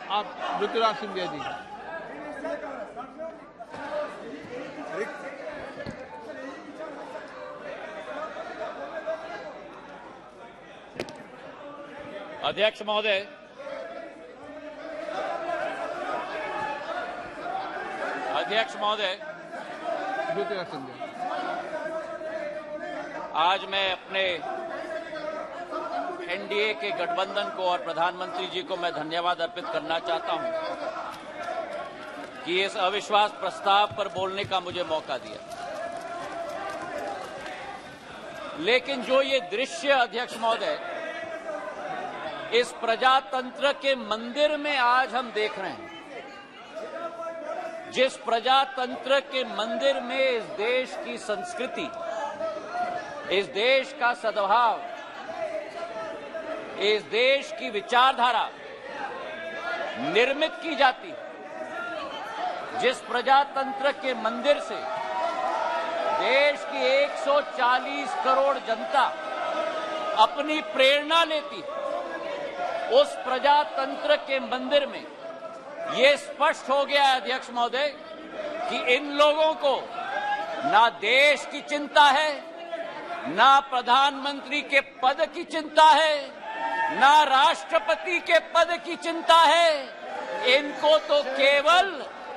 आप ज्योतिराज सिंधिया जी। अध्यक्ष महोदय, ज्योतिराज सिंधिया, आज मैं अपने एनडीए के गठबंधन को और प्रधानमंत्री जी को मैं धन्यवाद अर्पित करना चाहता हूं कि इस अविश्वास प्रस्ताव पर बोलने का मुझे मौका दिया। लेकिन जो ये दृश्य अध्यक्ष महोदय इस प्रजातंत्र के मंदिर में आज हम देख रहे हैं, जिस प्रजातंत्र के मंदिर में इस देश की संस्कृति, इस देश का सद्भाव, इस देश की विचारधारा निर्मित की जाती है, जिस प्रजातंत्र के मंदिर से देश की 140 करोड़ जनता अपनी प्रेरणा लेती है, उस प्रजातंत्र के मंदिर में ये स्पष्ट हो गया है अध्यक्ष महोदय कि इन लोगों को ना देश की चिंता है, ना प्रधानमंत्री के पद की चिंता है, ना राष्ट्रपति के पद की चिंता है। इनको तो केवल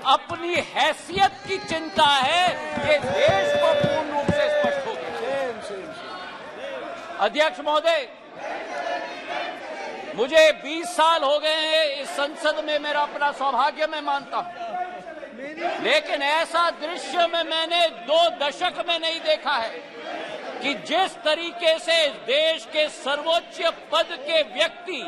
अपनी हैसियत की चिंता है। ये देश को पूर्ण रूप से स्पष्ट हो गया। अध्यक्ष महोदय, मुझे 20 साल हो गए हैं इस संसद में, मेरा अपना सौभाग्य मैं मानता हूं, लेकिन ऐसा दृश्य में मैंने 2 दशक में नहीं देखा है कि जिस तरीके से देश के सर्वोच्च पद के व्यक्ति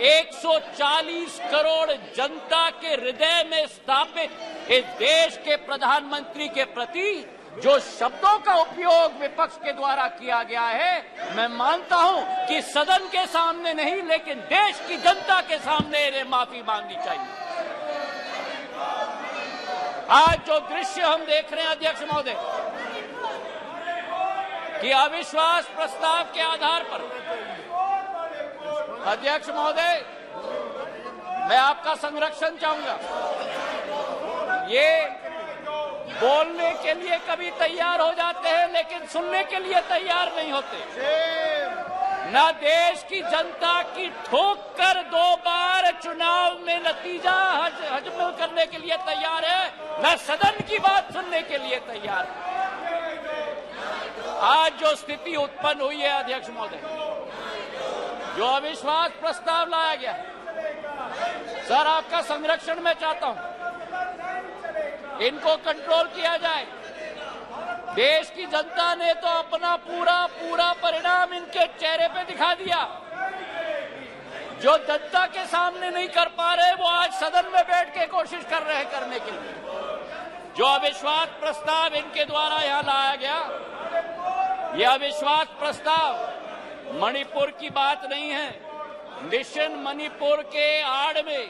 140 करोड़ जनता के हृदय में स्थापित इस देश के प्रधानमंत्री के प्रति जो शब्दों का उपयोग विपक्ष के द्वारा किया गया है, मैं मानता हूं कि सदन के सामने नहीं लेकिन देश की जनता के सामने इन्हें माफी मांगनी चाहिए। आज जो दृश्य हम देख रहे हैं अध्यक्ष महोदय कि अविश्वास प्रस्ताव के आधार पर, अध्यक्ष महोदय मैं आपका संरक्षण चाहूंगा। ये बोलने के लिए कभी तैयार हो जाते हैं लेकिन सुनने के लिए तैयार नहीं होते। न देश की जनता की ठोक कर 2 बार चुनाव में नतीजा हजम करने के लिए तैयार है, न सदन की बात सुनने के लिए तैयार है। आज जो स्थिति उत्पन्न हुई है अध्यक्ष महोदय, जो अविश्वास प्रस्ताव लाया गया है, सर आपका संरक्षण मैं चाहता हूं, इनको कंट्रोल किया जाए। देश की जनता ने तो अपना पूरा परिणाम इनके चेहरे पे दिखा दिया। जो जनता के सामने नहीं कर पा रहे वो आज सदन में बैठ के कोशिश कर रहे हैं करने के लिए। जो अविश्वास प्रस्ताव इनके द्वारा यहां लाया गया, यह अविश्वास प्रस्ताव मणिपुर की बात नहीं है। मिशन मणिपुर के आड़ में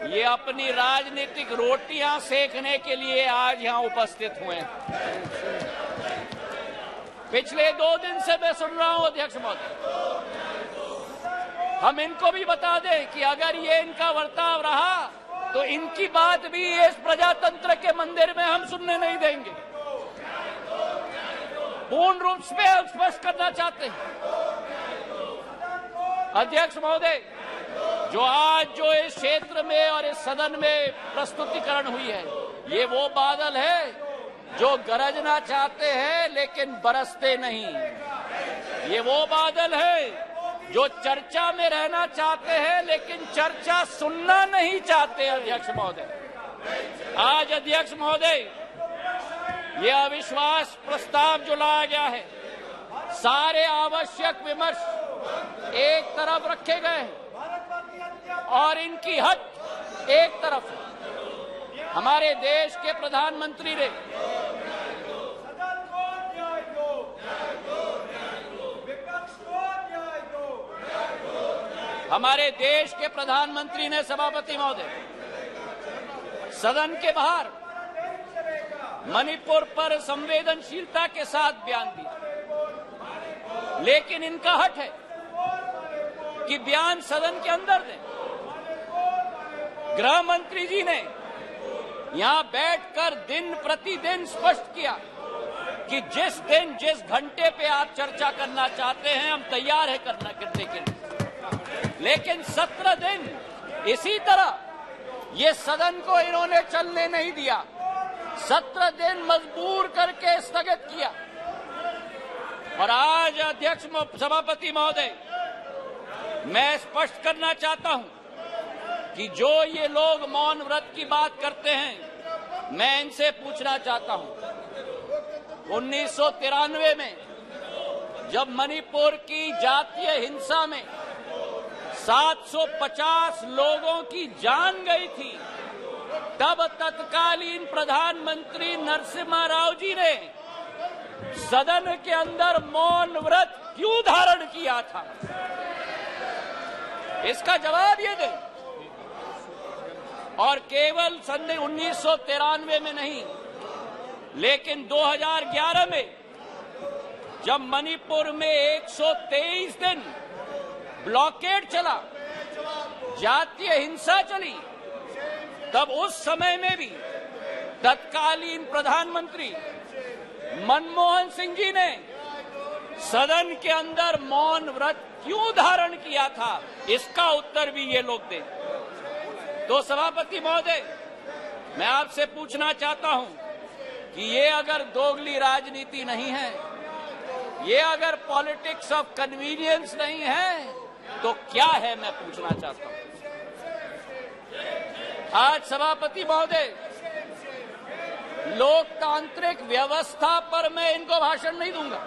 ये अपनी राजनीतिक रोटियां सेकने के लिए आज यहां उपस्थित हुए हैं। पिछले 2 दिन से मैं सुन रहा हूं अध्यक्ष महोदय, हम इनको भी बता दें कि अगर ये इनका वर्ताव रहा तो इनकी बात भी इस प्रजातंत्र के मंदिर में हम सुनने नहीं देंगे। पूर्ण रूप से स्पष्ट करना चाहते हैं अध्यक्ष महोदय, जो आज जो इस क्षेत्र में और इस सदन में प्रस्तुतिकरण हुई है, ये वो बादल है जो गरजना चाहते हैं लेकिन बरसते नहीं। ये वो बादल है जो चर्चा में रहना चाहते हैं लेकिन चर्चा सुनना नहीं चाहते। अध्यक्ष महोदय, आज अध्यक्ष महोदय ये अविश्वास प्रस्ताव जो लाया गया है, सारे आवश्यक विमर्श एक तरफ रखे गए हैं और इनकी हट एक तरफ है। हमारे देश के प्रधानमंत्री ने सभापति महोदय सदन के बाहर मणिपुर पर संवेदनशीलता के साथ बयान दिया, लेकिन इनका हट है कि बयान सदन के अंदर दें। गृह मंत्री जी ने यहां बैठकर दिन प्रतिदिन स्पष्ट किया कि जिस दिन जिस घंटे पे आप चर्चा करना चाहते हैं हम तैयार है करने के लिए। लेकिन 17 दिन इसी तरह ये सदन को इन्होंने चलने नहीं दिया, 17 दिन मजबूर करके स्थगित किया। और आज अध्यक्ष सभापति महोदय, मैं स्पष्ट करना चाहता हूं कि जो ये लोग मौन व्रत की बात करते हैं, मैं इनसे पूछना चाहता हूं 1993 में जब मणिपुर की जातीय हिंसा में 750 लोगों की जान गई थी, तब तत्कालीन प्रधानमंत्री नरसिम्हा राव जी ने सदन के अंदर मौन व्रत क्यों धारण किया था? इसका जवाब ये दें। और केवल सन 1993 में नहीं, लेकिन 2011 में जब मणिपुर में 123 दिन ब्लॉकेड चला, जातीय हिंसा चली, तब उस समय में भी तत्कालीन प्रधानमंत्री मनमोहन सिंह जी ने सदन के अंदर मौन व्रत क्यों धारण किया था? इसका उत्तर भी ये लोग दें। तो सभापति महोदय, मैं आपसे पूछना चाहता हूं कि ये अगर दोगली राजनीति नहीं है, ये अगर पॉलिटिक्स ऑफ कन्वीनियंस नहीं है, तो क्या है? मैं पूछना चाहता हूं। आज सभापति महोदय, लोकतांत्रिक व्यवस्था पर मैं इनको भाषण नहीं दूंगा,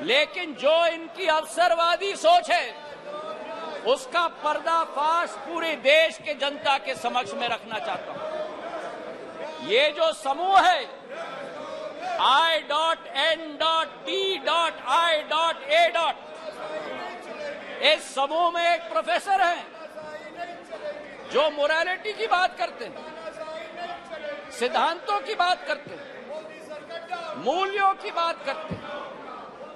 लेकिन जो इनकी अवसरवादी सोच है उसका पर्दाफाश पूरे देश के जनता के समक्ष में रखना चाहता हूं। ये जो समूह है I.N.D.I.A. इस समूह में एक प्रोफेसर हैं जो मोरालिटी की बात करते हैं, सिद्धांतों की बात करते हैं, मूल्यों की बात करते हैं,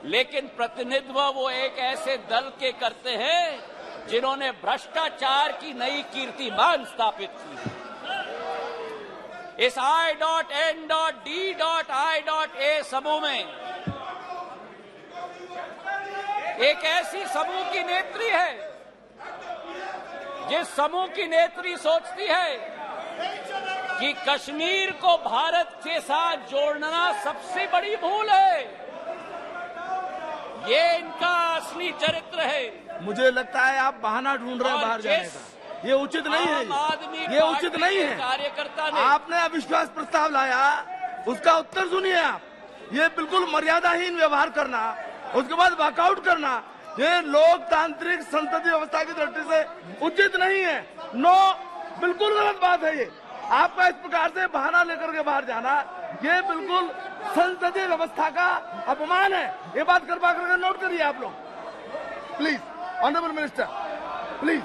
लेकिन प्रतिनिधित्व वो एक ऐसे दल के करते हैं जिन्होंने भ्रष्टाचार की नई कीर्तिमान स्थापित की। इस I.N.D.I.A. समूह में एक ऐसी समूह की नेत्री है जिस समूह की नेत्री सोचती है कि कश्मीर को भारत के साथ जोड़ना सबसे बड़ी भूल है। ये इनका असली चरित्र है। मुझे लगता है आप बहाना ढूंढ रहे हैं बाहर जाने का। ये उचित नहीं है, ये उचित नहीं है। कार्यकर्ता ने आपने अविश्वास प्रस्ताव लाया, उसका उत्तर सुनिए आप। ये बिल्कुल मर्यादाहीन व्यवहार करना, उसके बाद वॉकआउट करना, ये लोकतांत्रिक संसदीय व्यवस्था की दृष्टि से उचित नहीं है। नो, बिल्कुल गलत बात है ये। आपका इस प्रकार से बहाना लेकर के बाहर जाना, ये बिल्कुल संसदीय व्यवस्था का अपमान है। ये बात कर करके नोट करिए आप लोग, प्लीज। Honourable minister, please.